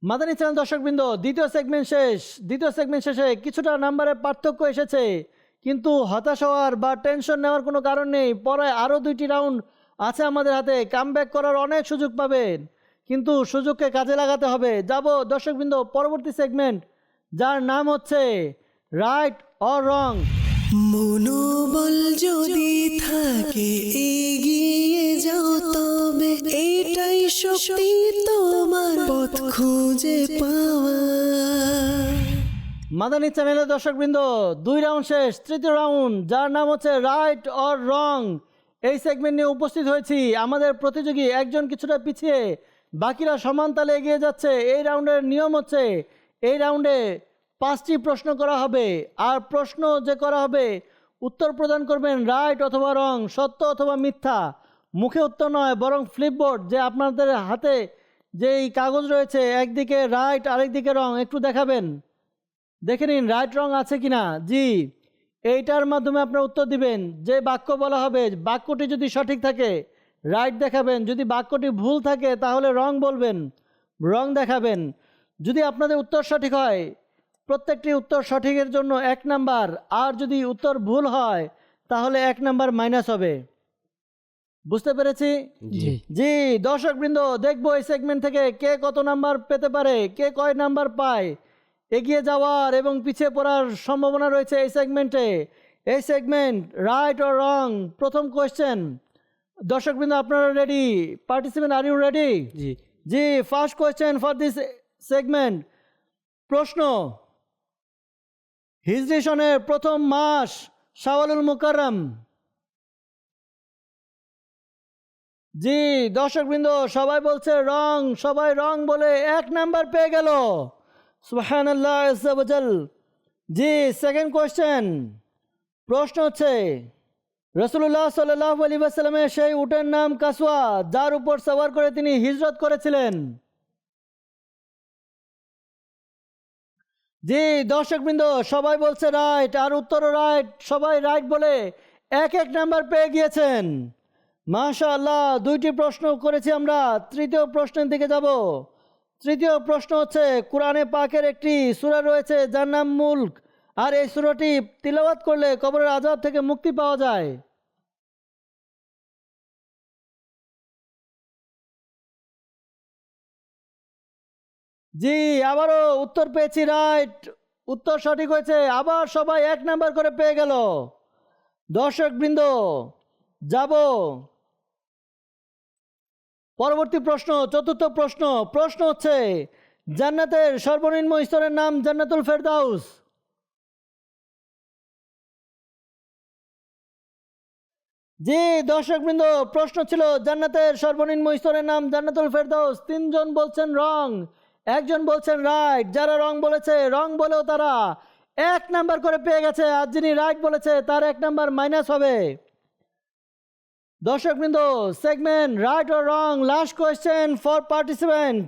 Speaker 2: মাদানী চ্যানেল দর্শকবৃন্দ, দ্বিতীয় সেগমেন্ট শেষ। দ্বিতীয় সেগমেন্ট শেষে কিছুটা নাম্বারের পার্থক্য এসেছে, কিন্তু হতাশ হওয়ার বা টেনশন নেওয়ার কোনো কারণ নেই। পরে আরও 2টি রাউন্ড আছে আমাদের হাতে, কামব্যাক করার অনেক সুযোগ পাবেন, কিন্তু সুযোগকে কাজে লাগাতে হবে। যাব দর্শকবৃন্দ পরবর্তী সেগমেন্ট, যার নাম হচ্ছে রাইট অর রং।
Speaker 1: মনোবল যদি থাকে এগিয়ে যাও তবে এটাই শক্তি তোমার পথ খুঁজে পাওয়া।
Speaker 2: মাদানী চ্যানেলের দর্শকবৃন্দ, 2 রাউন্ড শেষ, তৃতীয় রাউন্ড, যার নাম হচ্ছে রাইট অর রং। এই সেগমেন্ট নিয়ে উপস্থিত হয়েছি। আমাদের প্রতিযোগী একজন কিছুটা পিছিয়ে, বাকিরা সমান তালে এগিয়ে যাচ্ছে। এই রাউন্ডের নিয়ম হচ্ছে, এই রাউন্ডে 5টি প্রশ্ন করা হবে, আর প্রশ্ন যে করা হবে উত্তর প্রদান করবেন রাইট অথবা রং, সত্য অথবা মিথ্যা। মুখে উত্তর নয়, বরং ফ্লিপবোর্ড, যে আপনাদের হাতে যেই কাগজ রয়েছে, একদিকে রাইট আরেকদিকে রং, একটু দেখাবেন, দেখে নিন রাইট রং আছে কিনা। জি, এইটার মাধ্যমে আপনারা উত্তর দিবেন। যে বাক্য বলা হবে, বাক্যটি যদি সঠিক থাকে রাইট দেখাবেন, যদি বাক্যটি ভুল থাকে তাহলে রং বলবেন, রং দেখাবেন। যদি আপনাদের উত্তর সঠিক হয়, প্রত্যেকটি উত্তর সঠিকের জন্য 1 নাম্বার, আর যদি উত্তর ভুল হয় তাহলে 1 নাম্বার মাইনাস হবে। বুঝতে পেরেছি?
Speaker 6: জি।
Speaker 2: জি, দর্শকবৃন্দ, দেখবো এই সেগমেন্ট থেকে কে কত নাম্বার পেতে পারে, কে কয় নাম্বার পায়। এগিয়ে যাওয়ার এবং পিছিয়ে পড়ার সম্ভাবনা রয়েছে এই সেগমেন্টে। এই সেগমেন্ট রাইট অর রং। প্রথম কোয়েশ্চেন, দর্শকবৃন্দ আপনারা ready? Participant, are you ready?
Speaker 4: জি।
Speaker 2: জি, first question for this segment. প্রশ্ন, হিজরি সনের প্রথম মাস শাওয়ালুল মুকাররম। জি, দর্শকবৃন্দ সবাই বলছে রং, সবাই রং বলে 1 নাম্বার পেয়ে গেল। সুবহানাল্লাহ আজ্জা ওয়াজাল। জি, সেকেন্ড কোয়েশ্চেন। প্রশ্ন হচ্ছে, রাসূলুল্লাহ সাল্লাল্লাহু আলাইহি ওয়াসাল্লামের সেই উটের নাম কাসওয়া, যার উপর সওয়ার করে তিনি হিজরত করেছিলেন। জি, দর্শকবৃন্দ সবাই বলছে রাইট, আর উত্তরও রাইট, সবাই রাইট বলে 1 নাম্বার পেয়ে গিয়েছেন। মাশাআল্লাহ। 2টি প্রশ্ন করেছি আমরা, তৃতীয় প্রশ্নের দিকে যাব। তৃতীয় প্রশ্ন হচ্ছে, কোরআনে পাকের একটি সূরা রয়েছে যার নাম মুলক, আর এই সূরাটি তিলাওয়াত করলে কবরের আযাব থেকে মুক্তি পাওয়া যায়। জি, আবারও উত্তর পেয়েছি রাইট, উত্তর সঠিক হয়েছে। আবার সবাই 1 নাম্বার করে পেয়ে গেল। দর্শকবৃন্দ, যাব পরবর্তী প্রশ্ন, চতুর্থ প্রশ্ন। প্রশ্ন হচ্ছে, জান্নাতের সর্বনিম্ন স্তরের নাম জান্নাতুল ফেরদাউস। জি দর্শকবৃন্দ, প্রশ্ন ছিল জান্নাতের সর্বনিম্ন স্তরের নাম জান্নাতুল ফেরদাউস। 3 জন বলছেন রং, 1 জন বলছেন রাইট। যারা রং বলেছে, রং বলেও তারা 1 নাম্বার করে পেয়ে গেছে, আর যিনি রাইট বলেছে তার 1 নাম্বার মাইনাস হবে। দর্শকবৃন্দ, সেগমেন্ট রাইট ও wrong, last question for participant.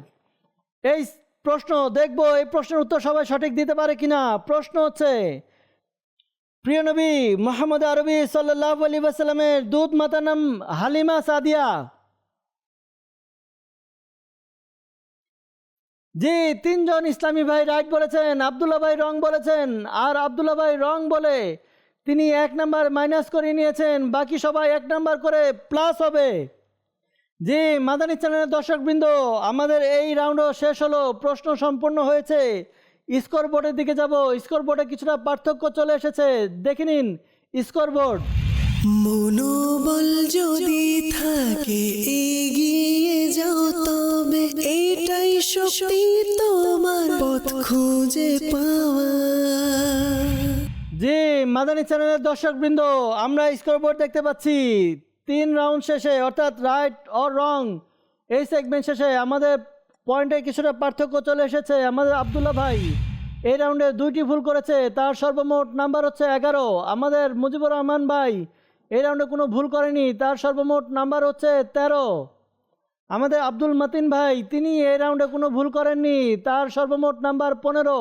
Speaker 2: এই প্রশ্ন দেখব এই প্রশ্নের উত্তর সবাই সঠিক দিতে পারে কিনা। প্রশ্ন হচ্ছে, প্রিয় নবী মুহাম্মদ আরবি সাল্লাল্লাহু আলাইহি ওয়াসাল্লামের দুধ মাতার নাম হালিমা সাদিয়া। জি 3 জন ইসলামী ভাই রাইট বলেছেন, আব্দুল্লাহ ভাই রং বলেছেন, আর আব্দুল্লাহ ভাই রং বলে তিনি 1 নাম্বার মাইনাস করে নিয়েছেন, বাকি সবাই 1 নাম্বার করে প্লাস হবে। জি মাদানী চ্যানেলের দর্শকবৃন্দ, আমাদের এই রাউন্ডও শেষ হলো, প্রশ্ন সম্পূর্ণ হয়েছে। স্কোর বোর্ডের দিকে যাব। স্কোর বোর্ডে কিছুটা পার্থক্য চলে এসেছে, দেখে নিন স্কোর বোর্ড।
Speaker 1: মনোবল যদি থাকে এগিয়ে যাও তবে এটাই শক্তি তোমার পথ খুঁজে পাওয়া।
Speaker 2: জি মাদানী চ্যানেলের দর্শকবৃন্দ, আমরা স্কোর বোর্ড দেখতে পাচ্ছি। 3 রাউন্ড শেষে, অর্থাৎ রাইট অর রং এই সেগমেন্ট শেষে আমাদের পয়েন্টে কিছুটা পার্থক্য চলে এসেছে। আমাদের আব্দুল্লাহ ভাই এই রাউন্ডে 2টি ভুল করেছে, তার সর্বমোট নাম্বার হচ্ছে 11। আমাদের মুজিবুর রহমান ভাই এই রাউন্ডে কোনো ভুল করেনি, তার সর্বমোট নাম্বার হচ্ছে 13। আমাদের আব্দুল মতিন ভাই তিনি এই রাউন্ডে কোনো ভুল করেননি, তার সর্বমোট নাম্বার 15।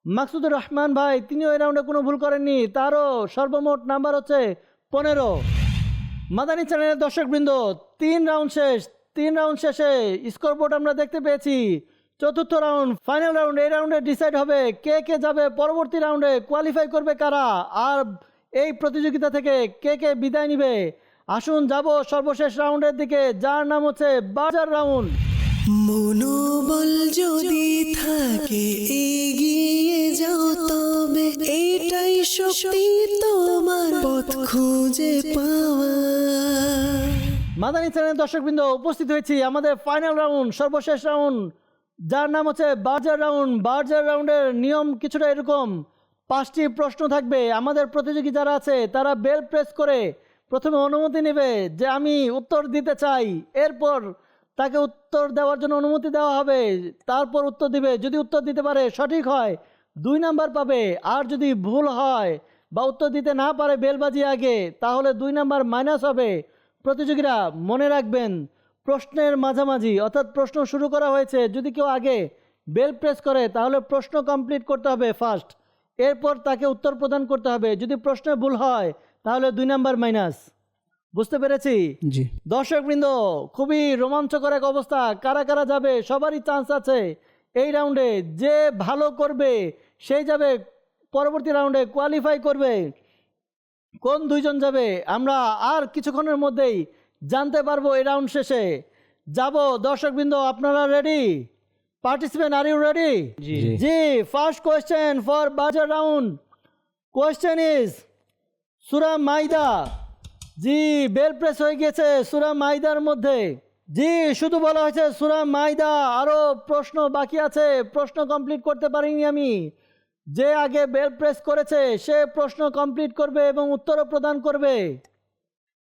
Speaker 2: মাকসুদুর রহমান ভাই তিনিও এই রাউন্ডে কোনো ভুল করেননি, তারও সর্বমোট নাম্বার হচ্ছে 15। মাদানী চ্যানেলের দর্শকবৃন্দ, 3 রাউন্ড শেষ। 3 রাউন্ড শেষে স্কোর বোর্ড আমরা দেখতে পেয়েছি। চতুর্থ রাউন্ড, ফাইনাল রাউন্ড, এই রাউন্ডে ডিসাইড হবে কে কে যাবে পরবর্তী রাউন্ডে, কোয়ালিফাই করবে কারা, আর এই প্রতিযোগিতা থেকে কে কে বিদায় নিবে। আসুন যাব সর্বশেষ রাউন্ডের দিকে, যার নাম হচ্ছে বাজার রাউন্ড।
Speaker 1: মনোবল যদি থাকে এগিয়ে যাও তবে এটাই শক্তি তোমার পথ খুঁজে পাওয়া।
Speaker 2: মাদানী চ্যানেল দর্শকবৃন্দ, উপস্থিত হয়েছি আমাদের ফাইনাল রাউন্ড, সর্বশেষ রাউন্ড, যার নাম হচ্ছে বাজার রাউন্ড। বাজার রাউন্ডের নিয়ম কিছুটা এরকম, 5টি প্রশ্ন থাকবে। আমাদের প্রতিযোগী যারা আছে তারা বেল প্রেস করে প্রথমে অনুমতি নেবে যে আমি উত্তর দিতে চাই, এরপর তাকে উত্তর দেওয়ার জন্য অনুমতি দেওয়া হবে, তারপর উত্তর দিবে। যদি উত্তর দিতে পারে সঠিক হয় 2 নাম্বার পাবে, আর যদি ভুল হয় বা উত্তর দিতে না পারে বেল বাজিয়ে আগে, তাহলে 2 নাম্বার মাইনাস হবে। প্রতিযোগীরা মনে রাখবেন, প্রশ্নের মাঝামাঝি অর্থাৎ প্রশ্ন শুরু করা হয়েছে, যদি কেউ আগে বেল প্রেস করে তাহলে প্রশ্ন কমপ্লিট করতে হবে ফার্স্ট, এরপর তাকে উত্তর প্রদান করতে হবে। যদি প্রশ্নে ভুল হয় তাহলে 2 নাম্বার মাইনাস। বুঝতে পেরেছি?
Speaker 5: জি
Speaker 2: দর্শকবৃন্দ, খুবই রোমাঞ্চকর এক অবস্থা। কারা কারা যাবে সবারই চান্স আছে এই রাউন্ডে। যে ভালো করবে সেই যাবে পরবর্তী রাউন্ডে, কোয়ালিফাই করবে। কোন 2 জন যাবে আমরা আর কিছুক্ষণের মধ্যেই জানতে পারবো এই রাউন্ড শেষে। যাব দর্শকবৃন্দ, আপনারা ready? Participant, are you ready? G first question for বাজার round. Question is Surah Maida. G bell press হয়ে গেছে সূরা মাইদার মধ্যে। জি শুধু বলা হয়েছে সূরা মাইদা, আরও প্রশ্ন বাকি আছে, প্রশ্ন কমপ্লিট করতে পারিনি আমি। যে আগে বেল প্রেস করেছে সে প্রশ্ন কমপ্লিট করবে এবং উত্তরও প্রদান করবে।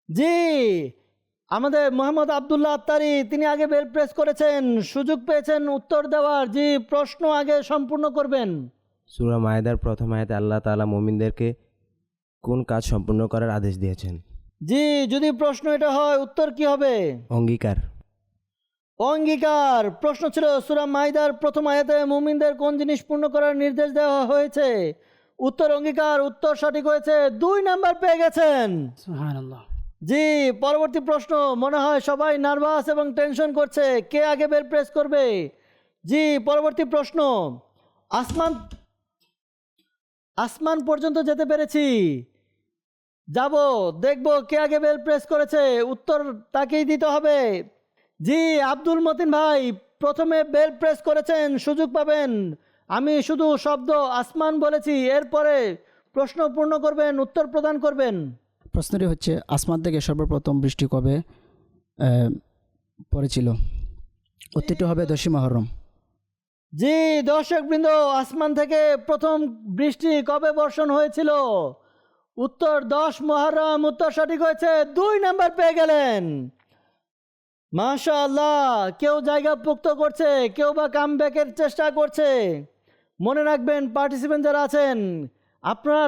Speaker 2: জি আমাদের মোহাম্মদ আবদুল্লাহ আত্তারি তিনি আগে বেল প্রেস করেছেন, সুযোগ পেয়েছেন উত্তর দেওয়ার। জি প্রশ্ন আগে সম্পূর্ণ করবেন।
Speaker 3: সূরা মায়েদার প্রথম আয়াতে আল্লাহ তাআলা মুমিনদেরকে কোন কাজ সম্পূর্ণ করার আদেশ দিয়েছেন?
Speaker 2: জি যদি প্রশ্ন এটা হয় উত্তর কি হবে?
Speaker 3: অঙ্গীকার।
Speaker 2: অঙ্গীকার। প্রশ্ন ছিল সূরা মাইদার প্রথম আয়াতে মুমিনদের কোন জিনিস পূর্ণ করার নির্দেশ দেওয়া হয়েছে? উত্তর অঙ্গীকার। উত্তর সঠিক হয়েছে, 2 নাম্বার পেয়ে গেছেন।
Speaker 6: সুবহানাল্লাহ।
Speaker 2: জি পরবর্তী প্রশ্ন। মনে হয় সবাই নার্ভাস এবং টেনশন করছে, কে আগে বেল প্রেস করবে। জি পরবর্তী প্রশ্ন। আসমান পর্যন্ত যেতে পেরেছি, যাব দেখব কে আগে বেল প্রেস করেছে, উত্তর তাকেই দিতে হবে। জি আব্দুল মতিন ভাই প্রথমে বেল প্রেস করেছেন, সুযোগ পাবেন। আমি শুধু শব্দ আসমান বলেছি, এরপরে প্রশ্ন পূর্ণ করবেন, উত্তর প্রদান করবেন।
Speaker 5: প্রশ্নটি হচ্ছে, আসমান থেকে সর্বপ্রথম বৃষ্টি কবে পড়েছিল? উত্তরটি হবে 10ই মুহররম।
Speaker 2: জি দর্শকবৃন্দ, আসমান থেকে প্রথম বৃষ্টি কবে বর্ষণ হয়েছিল? উত্তর 10 মুহররম। উত্তর সঠিক হয়েছে, 2 নাম্বার পেয়ে গেলেন। মাশাআল্লাহ, কেউ জায়গা পুক্ত করছে, কেউ বা কামব্যাকের চেষ্টা করছে। মনে রাখবেন পার্টিসিপেন্ট যারা আছেন, আপনারা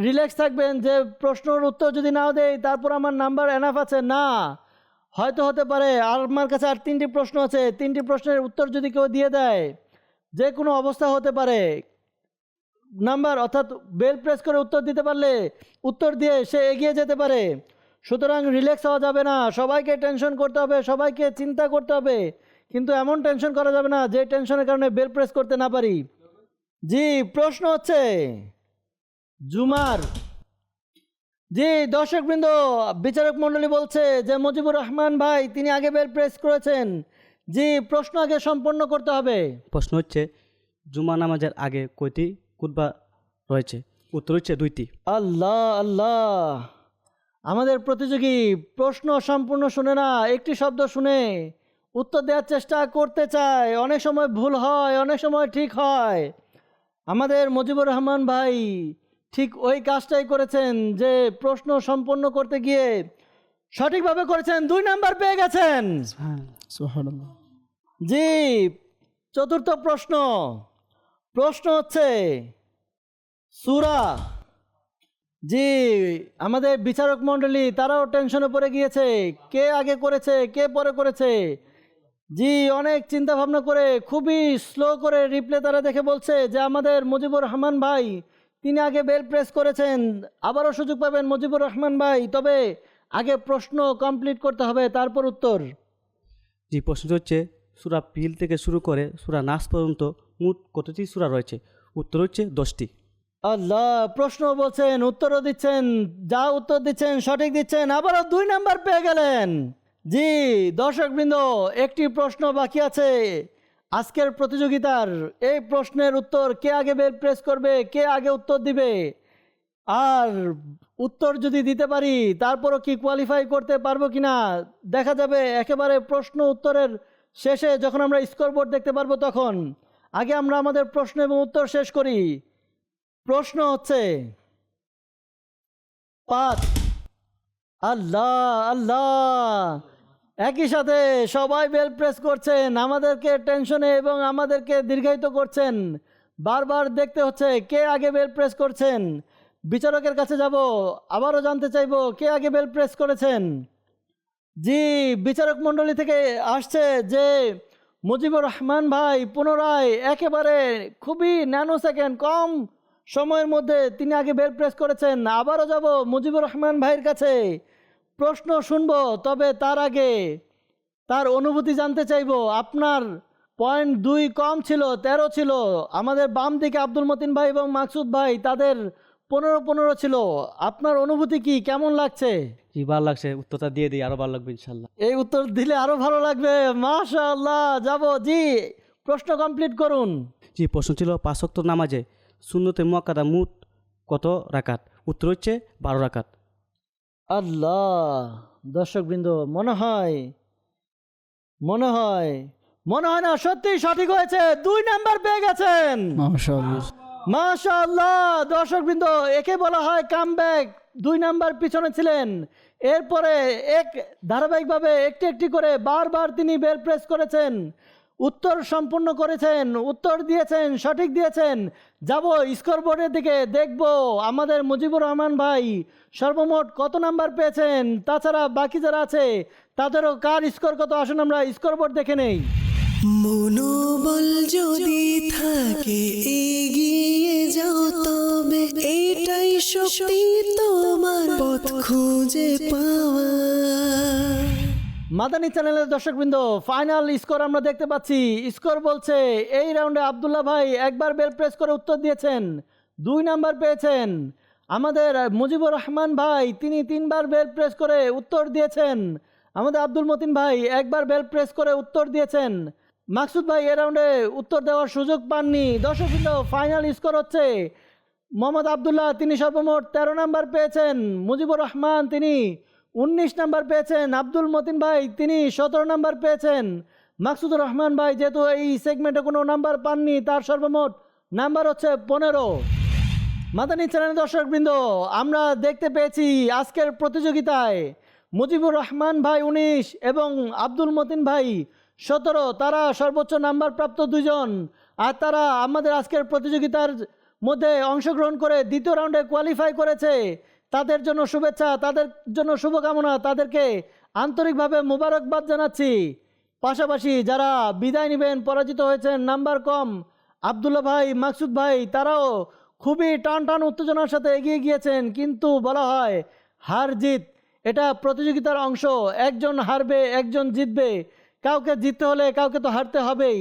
Speaker 2: রিল্যাক্স থাকবেন যে প্রশ্নের উত্তর যদি নাও দেই তারপর আমার নাম্বার এনাফ আছে না, হয়তো হতে পারে আর আমার কাছে আর 3টি প্রশ্ন আছে, 3টি প্রশ্নের উত্তর যদি কেউ দিয়ে দেয় যে কোনো অবস্থা হতে পারে। নাম্বার অর্থাৎ বেল প্রেস করে উত্তর দিতে পারলে উত্তর দিয়ে সে এগিয়ে যেতে পারে। সুতরাং রিল্যাক্স হওয়া যাবে না, সবাইকে টেনশন করতে হবে, সবাইকে চিন্তা করতে হবে, কিন্তু এমন টেনশন করা যাবে না যে টেনশনের কারণে বেল প্রেস করতে না পারি। জি প্রশ্ন হচ্ছে জুমার। জি দর্শকবৃন্দ, বিচারক মণ্ডলী বলছে যে মুজিবুর রহমান ভাই তিনি আগে বেল প্রেস করেছেন। জি প্রশ্ন আগে সম্পন্ন করতে হবে।
Speaker 4: প্রশ্ন হচ্ছে জুমা নামাজের আগে কয়টি খুতবা রয়েছে? উত্তর হচ্ছে 2টি।
Speaker 2: আল্লাহ আল্লাহ, আমাদের প্রতিযোগী প্রশ্ন সম্পূর্ণ শুনে না, একটি শব্দ শুনে উত্তর দেওয়ার চেষ্টা করতে চায়। অনেক সময় ভুল হয়, অনেক সময় ঠিক হয়। আমাদের মুজিবুর রহমান ভাই ঠিক ওই কাজটাই করেছেন যে প্রশ্ন সম্পন্ন করতে গিয়ে সঠিকভাবে করেছেন, 2 নাম্বার পেয়ে গেছেন।
Speaker 5: সুবহানাল্লাহ।
Speaker 2: জি চতুর্থ প্রশ্ন। প্রশ্ন হচ্ছে সূরা। জি আমাদের বিচারক মণ্ডলী তারাও টেনশনে পড়ে গিয়েছে, কে আগে করেছে কে পরে করেছে। জি অনেক চিন্তা ভাবনা করে খুবই স্লো করে রিপ্লে তারা দেখে বলছে যে আমাদের মুজিবুর রহমান ভাই তিনি আগে বেল প্রেস করেছেন। আবারও সুযোগ পাবেন মুজিবুর রহমান ভাই, তবে আগে প্রশ্ন কমপ্লিট করতে হবে তারপর উত্তর।
Speaker 4: জি প্রশ্নটি হচ্ছে সূরা ফিল থেকে শুরু করে সূরা নাস পর্যন্ত মোট কতটি সূরা রয়েছে? উত্তর হচ্ছে 10টি।
Speaker 2: আল্লাহ, প্রশ্ন বলছেন উত্তরও দিচ্ছেন, যা উত্তর দিচ্ছেন সঠিক দিচ্ছেন, আবারও 2 নাম্বার পেয়ে গেলেন। জি দর্শকবৃন্দ, একটি প্রশ্ন বাকি আছে আজকের প্রতিযোগিতার। এই প্রশ্নের উত্তর কে আগে বেল প্রেস করবে, কে আগে উত্তর দিবে, আর উত্তর যদি দিতে পারি তারপরও কি কোয়ালিফাই করতে পারবো কিনা দেখা যাবে একেবারে প্রশ্ন উত্তরের শেষে, যখন আমরা স্কোরবোর্ড দেখতে পারবো তখন। আগে আমরা আমাদের প্রশ্ন এবং উত্তর শেষ করি। প্রশ্ন হচ্ছে 5। আল্লাহ আল্লাহ, একই সাথে সবাই বেল প্রেস করছেন, আমাদেরকে টেনশনে এবং আমাদেরকে দীর্ঘায়িত করছেন। বারবার দেখতে হচ্ছে কে আগে বেল প্রেস করছেন। বিচারকের কাছে যাব, আবারও জানতে চাইব কে আগে বেল প্রেস করেছেন। জি বিচারক মণ্ডলী থেকে আসছে যে মুজিবুর রহমান ভাই পুনরায় একেবারে খুবই ন্যানো সেকেন্ড কম সময়ের মধ্যে তিনি আগে বেল প্রেস করেছেন। আবারও যাব মুজিবুর রহমান ভাইয়ের কাছে, প্রশ্ন শুনবো, তবে তার আগে তার অনুভূতি জানতে চাইব। আপনার পয়েন্ট 2 কম ছিল, 13 ছিল। আমাদের বাম দিকে আব্দুল মতিন ভাই এবং মাকসুদ ভাই তাদের 15 ছিল। আপনার অনুভূতি কি, কেমন লাগছে?
Speaker 4: জি ভালো লাগছে, উত্তরটা দিয়ে দিই, আরও ভালো লাগবে ইনশাল্লাহ।
Speaker 2: এই উত্তর দিলে আরো ভালো লাগবে। মাশাআল্লাহ, যাব। জি প্রশ্ন কমপ্লিট করুন।
Speaker 4: জি প্রশ্ন ছিল 5 ওয়াক্ত নামাজে সুন্নতে মুআক্কাদা মোট কত রাকাত? উত্তর হচ্ছে 12 রাকাত।
Speaker 2: আল্লাহ, দর্শকবৃন্দ মনে হয় না, সত্যি সঠিক হয়েছে, 2 নাম্বার পেয়ে গেছেন।
Speaker 5: মাশাআল্লাহ।
Speaker 2: মাশাআল্লাহ, দর্শকবৃন্দ একে বলা হয় কামব্যাক। 2 নাম্বার পিছনে ছিলেন, এরপরে ধারাবাহিকভাবে একটি করে বারবার তিনি বেল প্রেস করেছেন, উত্তর সম্পূর্ণ করেছেন, উত্তর দিয়েছেন, সঠিক দিয়েছেন। যাব স্কোরবোর্ডের দিকে, দেখব আমাদের মুজিবুর রহমান ভাই সর্বমোট কত নাম্বার পেয়েছেন, তাছাড়া বাকি যারা আছে তাদেরও কার স্কোর কত। আসুন আমরা স্কোরবোর্ড দেখে নেই।
Speaker 1: মনোবল যদি থাকে এগিয়ে যাও, তবে এটাই শক্তি তোমার পথ খুঁজে পাওয়া।
Speaker 2: মাদানী চ্যানেলের দর্শকবৃন্দ, ফাইনাল স্কোর আমরা দেখতে পাচ্ছি। স্কোর বলছে এই রাউন্ডে আব্দুল্লাহ ভাই একবার বেল প্রেস করে উত্তর দিয়েছেন, 2 নাম্বার পেয়েছেন। আমাদের মুজিবুর রহমান ভাই তিনি 3বার বেল প্রেস করে উত্তর দিয়েছেন। আমাদের আব্দুল মতিন ভাই একবার বেল প্রেস করে উত্তর দিয়েছেন। মাকসুদ ভাই এ রাউন্ডে উত্তর দেওয়ার সুযোগ পাননি। দর্শকবৃন্দ ফাইনাল স্কোর হচ্ছে মোহাম্মদ আবদুল্লাহ তিনি সর্বমোট 13 নাম্বার পেয়েছেন, মুজিবুর রহমান তিনি 19 নাম্বার পেয়েছেন, আব্দুল মতিন ভাই তিনি 17 নাম্বার পেয়েছেন, মাকসুদুর রহমান ভাই যেহেতু এই সেগমেন্টে কোনো নাম্বার পাননি, তার সর্বমোট নাম্বার হচ্ছে 15। মাদানী চ্যানেল দর্শকবৃন্দ, আমরা দেখতে পেয়েছি আজকের প্রতিযোগিতায় মুজিবুর রহমান ভাই 19 এবং আব্দুল মতিন ভাই 17, তারা সর্বোচ্চ নাম্বার প্রাপ্ত দুজন। আর তারা আমাদের আজকের প্রতিযোগিতার মধ্যে অংশগ্রহণ করে দ্বিতীয় রাউন্ডে কোয়ালিফাই করেছে। তাদের জন্য শুভেচ্ছা, তাদের জন্য শুভকামনা, তাদেরকে আন্তরিকভাবে মোবারকবাদ জানাচ্ছি। পাশাপাশি যারা বিদায় নেবেন, পরাজিত হয়েছেন, নাম্বার কম, আবদুল্লাহ ভাই, মাকসুদ ভাই, তারাও খুবই টান টান উত্তেজনার সাথে এগিয়ে গিয়েছেন। কিন্তু বলা হয় হার জিত এটা প্রতিযোগিতার অংশ, একজন হারবে একজন জিতবে, কাউকে জিততে হলে কাউকে তো হারতে হবেই।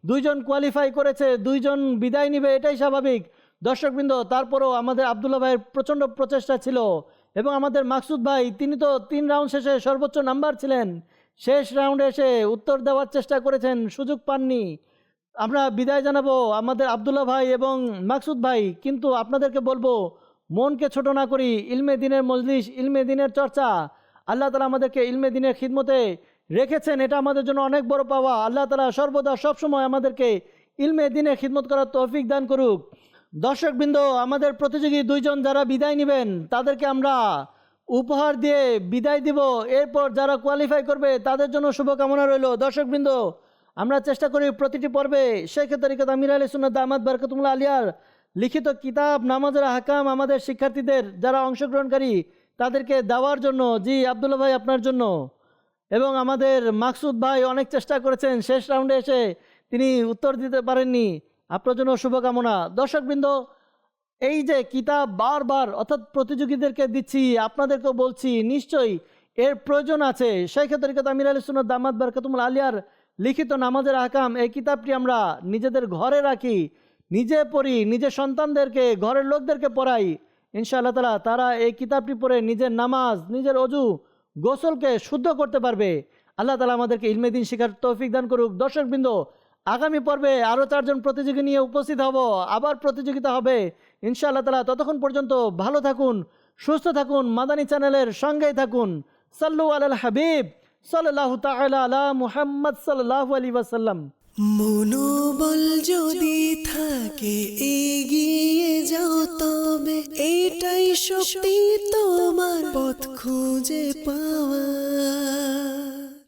Speaker 2: দুইজন কোয়ালিফাই করেছে, দুইজন বিদায় নিবে, এটাই স্বাভাবিক। দর্শকবৃন্দ, তারপরেও আমাদের আবদুল্লাহ ভাইয়ের প্রচণ্ড প্রচেষ্টা ছিল এবং আমাদের মাকসুদ ভাই তিনি তো 3 রাউন্ড শেষে সর্বোচ্চ নাম্বার ছিলেন, শেষ রাউন্ডে এসে উত্তর দেওয়ার চেষ্টা করেছেন, সুযোগ পাননি। আমরা বিদায় জানাবো আমাদের আবদুল্লাহ ভাই এবং মাকসুদ ভাই, কিন্তু আপনাদেরকে বলবো মনকে ছোট না করি। ইলমে দিনের মজলিস, ইলমে দিনের চর্চা, আল্লাহ তালা আমাদেরকে ইলমে দিনের খিদমতে রেখেছেন, এটা আমাদের জন্য অনেক বড় পাওয়া। আল্লাহ তালা সর্বদা সবসময় আমাদেরকে ইলমে দিনের খিদমত করার তৌফিক দান করুক। দর্শকবৃন্দ, আমাদের প্রতিযোগী দুইজন যারা বিদায় নেবেন তাদেরকে আমরা উপহার দিয়ে বিদায় দিব। এরপর যারা কোয়ালিফাই করবে তাদের জন্য শুভকামনা রইল। দর্শকবৃন্দ, আমরা চেষ্টা করি প্রতিটি পর্বে শেখ তরিকত আমির আলী সুন্নাত দামাত বরকতুল্লাহ আলিয়ার লিখিত কিতাব নামাজের হাকাম আমাদের শিক্ষার্থীদের যারা অংশগ্রহণকারী তাদেরকে দেওয়ার জন্য। জি আবদুল্লাহ ভাই, আপনার জন্য। এবং আমাদের মাকসুদ ভাই অনেক চেষ্টা করেছেন, শেষ রাউন্ডে এসে তিনি উত্তর দিতে পারেননি, আপনার জন্য শুভকামনা। দর্শকবৃন্দ, এই যে কিতাব বারবার অর্থাৎ প্রতিযোগীদেরকে দিচ্ছি, আপনাদেরকেও বলছি, নিশ্চয়ই এর প্রয়োজন আছে। শেখ তরিকত আমির আলী সুন্নাত দামাত বরকতুল্লাহ আলিয়ার লিখিত নামাজের আহকাম, এই কিতাবটি আমরা নিজেদের ঘরে রাখি, নিজে পড়ি, নিজের সন্তানদেরকে, ঘরের লোকদেরকে পড়াই। ইনশাআল্লাহ তাআলা তারা এই কিতাবটি পড়ে নিজের নামাজ, নিজের অজু, গোসলকে শুদ্ধ করতে পারবে। আল্লাহ তাআলা আমাদেরকে ইলমে দিন শিখার তৌফিক দান করুক। দর্শকবৃন্দ, আগামী পর্বে আরও 4 জন প্রতিযোগী নিয়ে উপস্থিত হব, আবার প্রতিযোগিতা হবে ইনশাআল্লাহ তাআলা। ততক্ষণ পর্যন্ত ভালো থাকুন, সুস্থ থাকুন, মাদানী চ্যানেলের সঙ্গেই থাকুন। সাল্লু আলাল হাবিব সাল্লাল্লাহু তাআলা আলা মুহাম্মদ সাল্লাল্লাহু আলাইহি ওয়াসাল্লাম।
Speaker 1: মনোবল যদি থাকে এগিয়ে যাও তবে এটাই শক্তি তোমার পথ খুঁজে পাওয়া।